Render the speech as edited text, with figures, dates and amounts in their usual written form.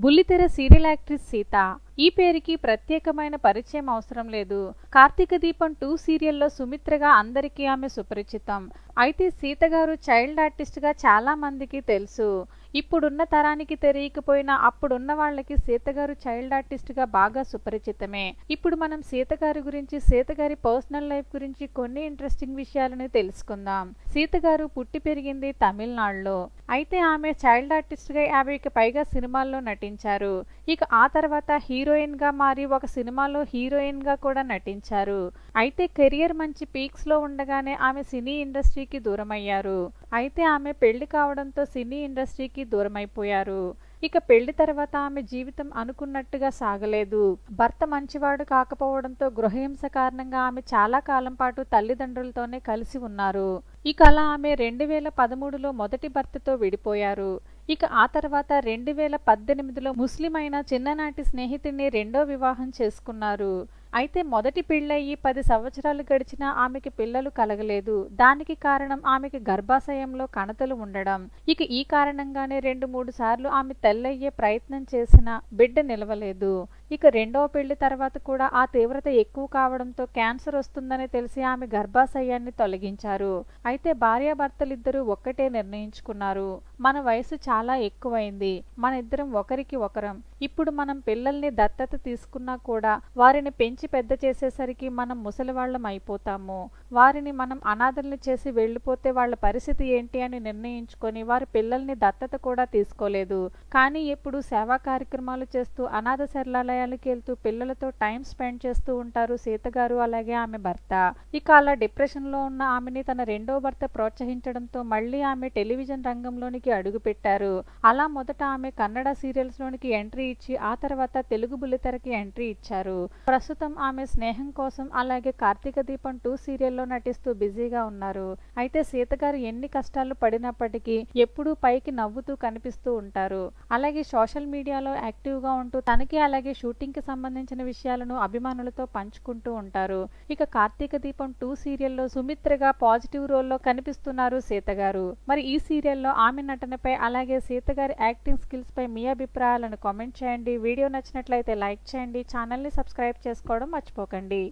బుల్లితెర serial actress Sita. ఈ పేరుకి ప్రత్యేకమైన పరిచయం అవసరం లేదు. కార్తీక దీపం 2 సీరియల్లో సుమిత్రగా అందరికీ ఆమె సుపరిచితం. అయితే సీత గారు చైల్డ్ ఆర్టిస్ట్గా చాలా మందికి తెలుసు. ఇప్పుడున్న తరానికి తెలియకపోయినా అప్పుడున్న వాళ్ళకి సీత గారు చైల్డ్ ఆర్టిస్ట్గా బాగా సుపరిచితమే. ఇప్పుడు మనం సీత గారి గురించి, సీత గారి పర్సనల్ లైఫ్ గురించి కొన్ని ఇంట్రెస్టింగ్ విషయాలను తెలుసుకుందాం. సీత గారు పుట్టి పెరిగింది తమిళనాడులో. అయితే ఆమె చైల్డ్ ఆర్టిస్ట్గా 50కి పైగా సినిమాల్లో నటించారు. ఇక ఆ తర్వాత హీరోయిన్ గా మారి ఒక సినిమాలో హీరోయిన్ గా కూడా నటించారు. అయితే కెరియర్ మంచి పీక్స్ లో ఉండగానే ఆమె సినీ ఇండస్ట్రీకి దూరమయ్యారు. అయితే ఆమె పెళ్లి కావడంతో సినీ ఇండస్ట్రీకి దూరమైపోయారు. ఇక పెళ్లి తర్వాత ఆమె జీవితం అనుకున్నట్టుగా సాగలేదు. భర్త మంచివాడు కాకపోవడంతో గృహహింస కారణంగా ఆమె చాలా కాలం పాటు తల్లిదండ్రులతోనే కలిసి ఉన్నారు. ఇక అలా ఆమె 2013లో మొదటి భర్తతో విడిపోయారు. ఇక ఆ తర్వాత 2018లో ముస్లిం అయిన చిన్ననాటి స్నేహితుడిని రెండో వివాహం చేసుకున్నారు. అయితే మొదటి పెళ్ళయి 10 సంవత్సరాలు గడిచినా ఆమెకి పిల్లలు కలగలేదు. దానికి కారణం ఆమెకి గర్భాశయంలో కణతలు ఉండడం. ఇక ఈ కారణంగానే 2-3 సార్లు ఆమె తల్లయ్యే ప్రయత్నం చేసినా బిడ్డ నిలవలేదు. ఇక రెండవ పెళ్లి తర్వాత కూడా ఆ తీవ్రత ఎక్కువ కావడంతో క్యాన్సర్ వస్తుందని తెలిసి ఆమె గర్భాశయాన్ని తొలగించారు. అయితే భార్యాభర్తలిద్దరూ ఒక్కటే నిర్ణయించుకున్నారు. మన వయసు చాలా ఎక్కువైంది, మన ఇద్దరం ఒకరికి ఒకరం. ఇప్పుడు మనం పిల్లల్ని దత్తత తీసుకున్నా కూడా వారిని పెంచి పెద్ద చేసేసరికి మనం ముసలివాళ్లం అయిపోతాము. వారిని మనం అనాథల్ని చేసి వెళ్ళిపోతే వాళ్ళ పరిస్థితి ఏంటి అని నిర్ణయించుకొని వారి పిల్లల్ని దత్తత కూడా తీసుకోలేదు. కానీ ఎప్పుడు సేవా కార్యక్రమాలు చేస్తూ అనాథ శరణాలయాలకు వెళ్తూ పిల్లలతో టైం స్పెండ్ చేస్తూ ఉంటారు సీత గారు, అలాగే ఆమె భర్త. ఇక అలా డిప్రెషన్ లో ఉన్న ఆమెని తన రెండో భర్త ప్రోత్సహించడంతో మళ్ళీ ఆమె టెలివిజన్ రంగంలోనికి అడుగుపెట్టారు. అలా మొదట ఆమె కన్నడ సీరియల్స్ లోనికి ఎంట్రీ ఇచ్చి ఆ తర్వాత తెలుగు బుల్లితెరకి ఎంట్రీ ఇచ్చారు. ప్రస్తుతం ఆమె స్నేహం కోసం అలాగే కార్తీక దీపం 2 సీరియల్లో నటిస్తూ బిజీగా ఉన్నారు. అయితే సీత గారు ఎన్ని కష్టాలు పడినప్పటికీ ఎప్పుడూ పైకి నవ్వుతూ కనిపిస్తూ ఉంటారు. అలాగే సోషల్ మీడియాలో యాక్టివ్ గా ఉంటూ తనకి అలాగే షూటింగ్ కి సంబంధించిన విషయాలను అభిమానులతో పంచుకుంటూ ఉంటారు. ఇక కార్తీక దీపం 2 సీరియల్లో సుమిత్రగా పాజిటివ్ రోల్లో కనిపిస్తున్నారు సీత గారు. మరి ఈ సీరియల్లో ఆమె నటనపై అలాగే సీత గారి యాక్టింగ్ స్కిల్స్ పై మీ అభిప్రాయాలను కామెంట్ చేయండి. వీడియో నచ్చినట్లయితే లైక్ చేయండి. ఛానల్ని సబ్స్క్రైబ్ చేసుకోవడం మర్చిపోకండి.